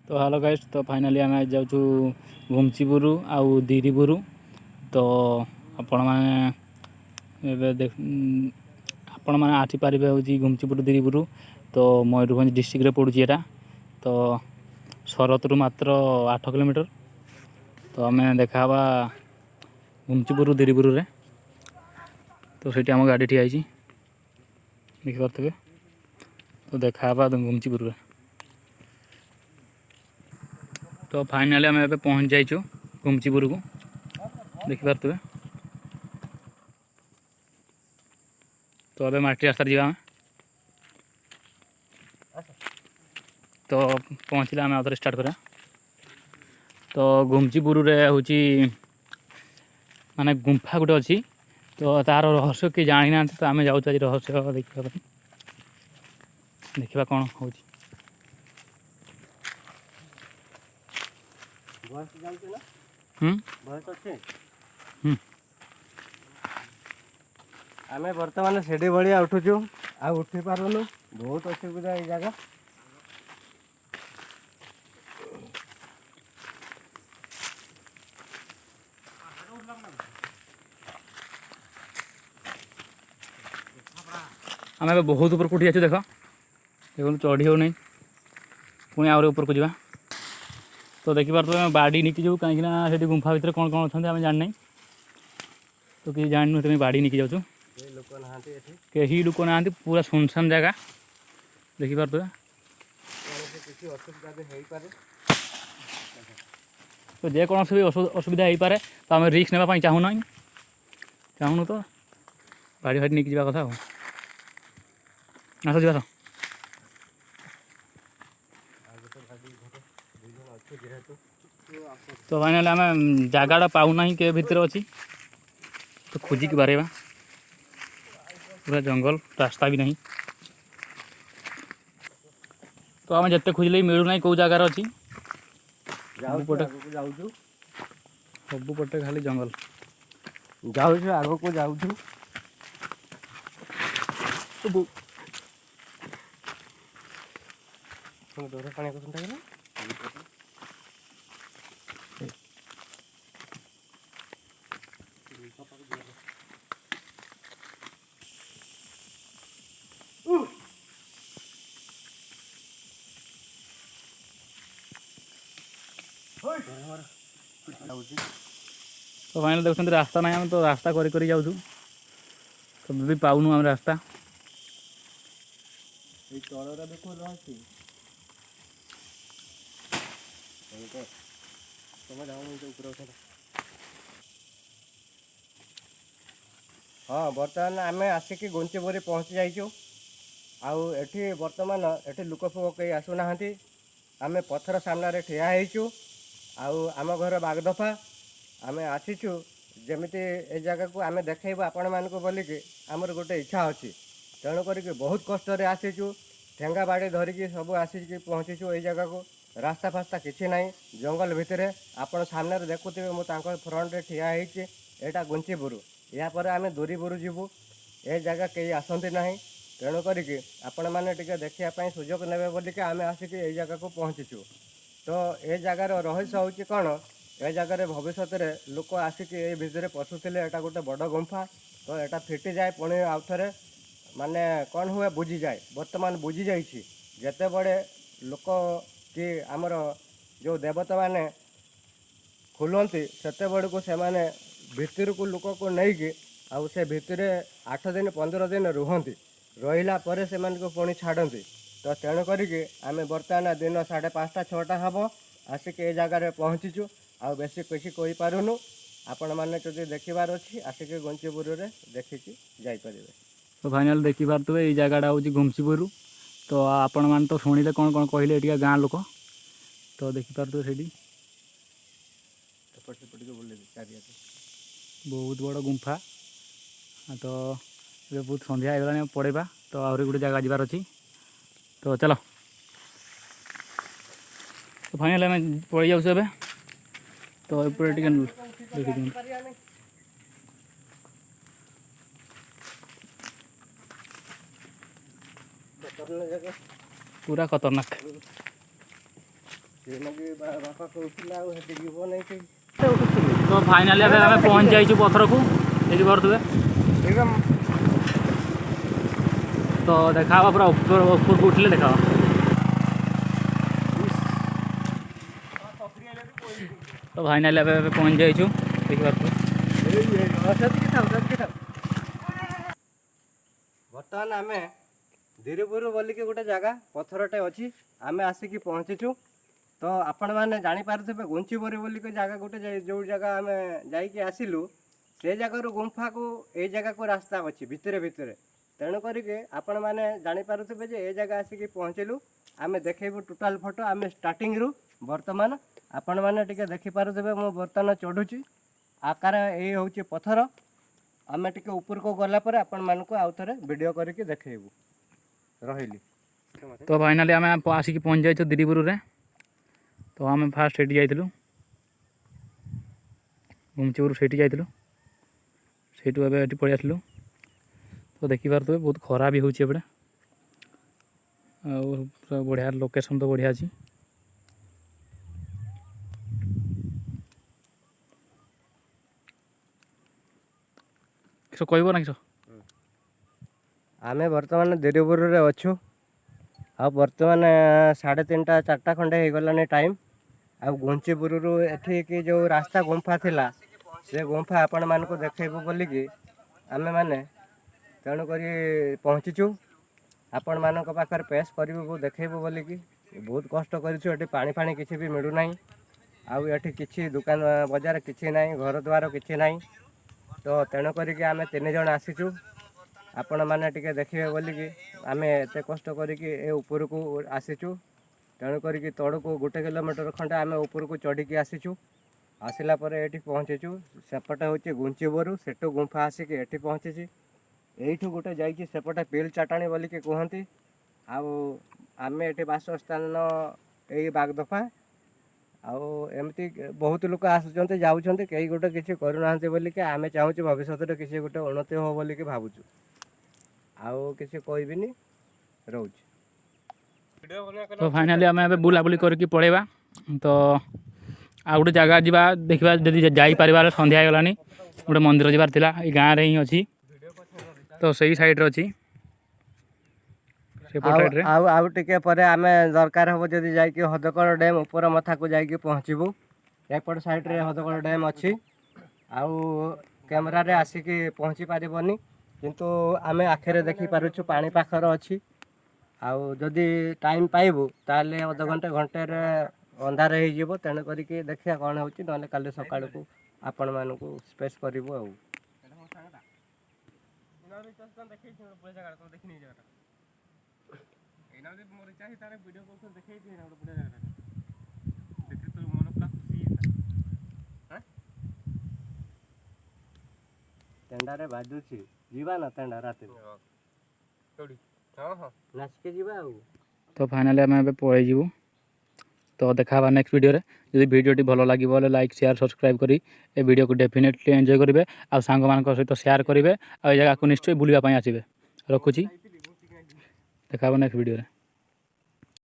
तो hello guys, तो finally आम जाऊँ गुमचीपुर आउ दिरीपुर। तो आपण मैंने देख आपण मैंने आसीपारे हूँ गुमचीपुर दिरीपुर। तो मयूरभंज डिस्ट्रिक्ट पड़ूँ यहाँ। तो शरत रु मात्र 8 किलोमीटर। तो आम देखा गुमचीपुर दिरीपुर रे। तो सीटी आम गाड़ी ठिया देखिपे। तो देखा गुमचीपुर रे। तो फाइनाली आम ए पहुँच जाइए गुमचीपुर को देखिपे। तो अबे माटी रास्ता जावा तो पहुँचले आम आउे स्टार्ट करा। तो गुमचीपुर रे हूँ माने गुंफा गोटे अच्छी। तो तार रहस्य कि जानी ना, तो आम जाऊँ आज रहस्य देखा कौन हो। आमे वर्तमान सेठी भलिया उठुचु आ उठी पारुनु। बहुत असुविधा ये जगह। आम बहुत ऊपर उठी जाचु। देख देखो चढ़ी हो नहीं, पुणी आउे ऊपर को जा। तो देखिए बाड़ी निकी जाऊ कहीं गुंफा भितर कौन कौन अच्छा आम जानी। तो कि जानू तुम बाड़ी निकी जाऊँ। कहीं लोक ना, पूरा सुनसान जगह देखिपे। तो जेकोसी भी असुविधा हो पारे। तो आम रिस्क नापी चाहूना चाहूनु। तो बाड़ी फाड़ी निकी जावा कथा। आस जा। तो फाइनाली आम जगाटा पाऊना के भितर अच्छी। तो खोजिक बारे पूरा जंगल, रास्ता भी नहीं। तो आम जिते खोजले मिलूना कौ जगार अच्छी। सबुपटे खाली जंगल जाऊँ आग को जाऊँ। डर पानी को तो फाइनल देखते रास्ता ना, आम तो रास्ता करी जाऊँ। तो भी पाऊनु आम रास्ता। हाँ बर्तमान आम आसिक गुंचीपुर पहुँची जाइचु। आउ एठी बर्तमान एठी लुक फुक कई आसुना। आम पत्थर सामने ठिया होइचु। आउ आम घर बागदफा आम आसीचु जमीती ए जगह को आम देखु आपण मानक बोलिकी आमर गोटे इच्छा अच्छी। तेणु करिक बहुत कष्ट आसीचु। ठेंगा बाड़ी धरिकी सब आसिक पहुँचीचु ये जगह को। रास्ता फास्ता किसी ना, जंगल भितर आपण सामने देखुवे मुझे फ्रंट ठिया होइछि। एटा गुंचीपुर। या पर आम दूरीपुर जीवु। ए जगह कहीं आसती ना। तेणु करिक आपण मैंने देखापी सुजोग ने बोलिक आम आसिक ये जगह को पहुँचीचु। तो ये जगार रहस्य हूँ कौन, ए जगार भविष्य में लोक आसिक ये भितर पशुले। एटा गोटे बड़ गुंफा। तो एटा फिटी जाए पुणी आउ थे माने कौन हुए बुझी जाए। बर्तमान बुझी जाइए जिते बड़े लोक कि आमर जो देवता माने खुलती सेते बड़ को से भितर को लोक को नहीं आउ से भितर 8 दिन 15 दिन रुहती। रहिला परे से पुणी छाड़ती। तो तेणु करिकी आम बर्तमान दिन 5:30 6टा हम आसिक ये जगार पहुँचीचु। आ बेसी किसी कही पारुनु। आपण मैंने जो देखबार अच्छी आसिक गुंचीपुर रे देखिकी जापर। तो फाइनाल देखिपे ये जगहटा हूँ गुमचीपुर। तो आपण मैंने तो शुणिले कौन कौन कहले ये गाँ लोक। तो देखिपे से बहुत बड़ गुंफा। तो ये बहुत संध्या होगा पड़ेगा। तो आहरी गोटे जगह जबार अच्छी। तो चलो। तो फाइनाल आम पड़ जाऊँ। तो ये देखी पूरा खतरनाक। ସେନାକି ବାପା କହୁଥିଲା ଆଉ ହେଠି ଯିବ ନାହିଁ କେହି। ତ ଫାଇନାଲି ଏବେ ଆମେ ପହଞ୍ଚି ଯାଇଛୁ ପଥରକୁ ଦେଖିପାରୁଥିବେ। ତ ଦେଖା ହେବା ପୁରା ଉପରକୁ ଉଠିଲେ ଦେଖା ହେବା। ତ ଫାଇନାଲି ଏବେ ପହଞ୍ଚି ଯାଇଛୁ ଦେଖିପାରୁଥିବେ। ବର୍ତ୍ତମାନ ଆମେ ଧୀରପୁର ବୋଲିକି ଗୋଟେ ଜାଗା ପଥରଟେ ଅଛି, ଆମେ ଆସିକି ପହଞ୍ଚିଛୁ। ତ ଆପଣମାନେ ଜାଣିପାରୁଥିବେ ଗୁଞ୍ଚିବରି ବୋଲିକି ଜାଗା ଗୋଟେ ଯେଉଁ ଜାଗା ଆମେ ଯାଇକି ଆସିଲୁ, ସେ ଜାଗାରୁ ଗୁମ୍ଫାକୁ ଏଇ ଜାଗାକୁ ରାସ୍ତା ଅଛି ଭିତରେ ଭିତରେ। ତେଣୁ କରିକି ଆପଣମାନେ ଜାଣିପାରୁଥିବେ ଯେ ଏ ଜାଗା ଆସିକି ପହଞ୍ଚିଲୁ। ଆମେ ଦେଖେଇବୁ ଟୋଟାଲ୍ ଫଟୋ ଆମେ ଷ୍ଟାର୍ଟିଂରୁ ବର୍ତ୍ତମାନ। ଆପଣମାନେ ଟିକେ ଦେଖିପାରୁଥିବେ ମୁଁ ବର୍ତ୍ତମାନ ଚଢ଼ୁଛି। ଆକାର ଏଇ ହେଉଛି ପଥର। ଆମେ ଟିକେ ଉପରକୁ ଗଲା ପରେ ଆପଣମାନଙ୍କୁ ଆଉ ଥରେ ଭିଡ଼ିଓ କରିକି ଦେଖେଇବୁ। ରହିଲି। ତ ଫାଇନାଲି ଆମେ ଆସିକି ପହଞ୍ଚି ଯାଇଛୁ ଦିରିପୁରରେ। ତ ଆମେ ଫାର୍ଷ୍ଟ ସେଇଠି ଯାଇଥିଲୁ, ଗୁମ୍ଚିପୁର ସେଇଠି ଯାଇଥିଲୁ, ସେଇଠୁ ଏବେ ଏଠି ପଳେଇ ଆସିଲୁ। ତ ଦେଖିପାରୁଥିବେ ବହୁତ ଖରା ବି ହେଉଛି ଏପଟେ, ଆଉ ପୁରା ବଢ଼ିଆ ଲୋକେସନ୍ ତ ବଢ଼ିଆ ଅଛି। କିସ କହିବ ନା କିସ? ଆମେ ବର୍ତ୍ତମାନ ଦିରିପୁରରେ ଅଛୁ। ଆଉ ବର୍ତ୍ତମାନ 3:30 4ଟା ଖଣ୍ଡେ ହେଇଗଲାଣି ଟାଇମ୍। ଆଉ ଗୁଞ୍ଚିପୁରରୁ ଏଠିକି ଯେଉଁ ରାସ୍ତା ଗୁମ୍ଫା ଥିଲା, ସେ ଗୁମ୍ଫା ଆପଣମାନଙ୍କୁ ଦେଖେଇବୁ ବୋଲିକି ଆମେମାନେ ତେଣୁକରି ପହଞ୍ଚିଛୁ। ଆପଣମାନଙ୍କ ପାଖରେ ପେଶ୍ କରିବୁ ଦେଖେଇବୁ ବୋଲିକି। ବହୁତ କଷ୍ଟ କରିଛୁ, ଏଠି ପାଣି ଫାଣି କିଛି ବି ମିଳୁନାହିଁ। ଆଉ ଏଠି କିଛି ଦୋକାନ ବଜାର କିଛି ନାହିଁ, ଘର ଦ୍ୱାର କିଛି ନାହିଁ। ତ ତେଣୁ କରିକି ଆମେ 3 ଜଣ ଆସିଛୁ, ଆପଣମାନେ ଟିକେ ଦେଖିବେ ବୋଲିକି ଆମେ ଏତେ କଷ୍ଟ କରିକି ଏ ଉପରକୁ ଆସିଛୁ। ତେଣୁ କରିକି ତଳକୁ 1 କିଲୋମିଟର ଖଣ୍ଡେ ଆମେ ଉପରକୁ ଚଢ଼ିକି ଆସିଛୁ। ଆସିଲା ପରେ ଏଠି ପହଞ୍ଚିଛୁ। ସେପଟେ ହେଉଛି ଗୁଞ୍ଚିବରୁ, ସେଠୁ ଗୁମ୍ଫା ଆସିକି ଏଠି ପହଞ୍ଚିଛି। ଏଇଠୁ ଗୋଟେ ଯାଇଛି ସେପଟେ ପିଲ୍ ଚାଟାଣି ବୋଲିକି କୁହନ୍ତି। ଆଉ ଆମେ ଏଠି ବାସସ୍ଥାନ ଏଇ ବାଗଦଫା। ଆଉ ଏମିତି ବହୁତ ଲୋକ ଆସୁଛନ୍ତି ଯାଉଛନ୍ତି, କେହି ଗୋଟେ କିଛି କରୁନାହାନ୍ତି ବୋଲିକି ଆମେ ଚାହୁଁଛୁ ଭବିଷ୍ୟତରେ କିଛି ଗୋଟେ ଉନ୍ନତି ହେବ ବୋଲିକି ଭାବୁଛୁ। ଆଉ କିଛି କହିବିନି, ରହୁଛି। ତ ଫାଇନାଲି ଆମେ ଏବେ ବୁଲାବୁଲି କରିକି ପଳେଇବା। ତ ଆଉ ଗୋଟେ ଜାଗା ଯିବା ଦେଖିବା, ଯଦି ଯାଇପାରିବା ହେଲେ ସନ୍ଧ୍ୟା ହେଇଗଲାଣି। ଗୋଟେ ମନ୍ଦିର ଯିବାର ଥିଲା, ଏଇ ଗାଁରେ ହିଁ ଅଛି। ତ ସେଇ ସାଇଡ଼୍ରେ ଅଛି, ସେପଟ ସାଇଡ଼୍ରେ। ଆଉ ଟିକେ ପରେ ଆମେ ଦରକାର ହେବ ଯଦି ଯାଇକି ହଦଗଡ଼ ଡ୍ୟାମ୍ ଉପର ମଥାକୁ ଯାଇକି ପହଞ୍ଚିବୁ। ଏପଟ ସାଇଡ଼୍ରେ ହଦଗଡ଼ ଡ୍ୟାମ୍ ଅଛି। ଆଉ କ୍ୟାମେରାରେ ଆସିକି ପହଞ୍ଚି ପାରିବନି, କିନ୍ତୁ ଆମେ ଆଖିରେ ଦେଖିପାରୁଛୁ ପାଣି ପାଖରେ ଅଛି। ଆଉ ଯଦି ଟାଇମ୍ ପାଇବୁ ତାହେଲେ ଅଧଘଣ୍ଟେ ଘଣ୍ଟେରେ ଅନ୍ଧାର ହେଇଯିବ। ତେଣୁ କରିକି ଦେଖିବା କ'ଣ ହେଉଛି, ନହେଲେ କାଲି ସକାଳକୁ ଆପଣମାନଙ୍କୁ ସ୍ପେସ୍ କରିବୁ ଆଉ। ତେଣ୍ଡାରେ ବାଜୁଛି, ଯିବା ନା ତେଣ୍ଡା ରାତିରେ ନାଚିକି ଯିବା ଆଉ। ତ ଫାଇନାଲି ଆମେ ଏବେ ପଳେଇ ଯିବୁ। ତ ଦେଖା ହେବା ନେକ୍ସଟ ଭିଡ଼ିଓରେ। ଯଦି ଭିଡ଼ିଓଟି ଭଲ ଲାଗିବ ହେଲେ ଲାଇକ୍ ସେୟାର ସବସ୍କ୍ରାଇବ୍ କରି ଏ ଭିଡ଼ିଓକୁ ଡେଫିନେଟଲି ଏନ୍ଜୟ କରିବେ। ଆଉ ସାଙ୍ଗମାନଙ୍କ ସହିତ ସେୟାର କରିବେ, ଆଉ ଏ ଜାଗାକୁ ନିଶ୍ଚୟ ବୁଲିବା ପାଇଁ ଆସିବେ। ରଖୁଛି, ଦେଖା ହେବ ନେକ୍ସଟ ଭିଡ଼ିଓରେ।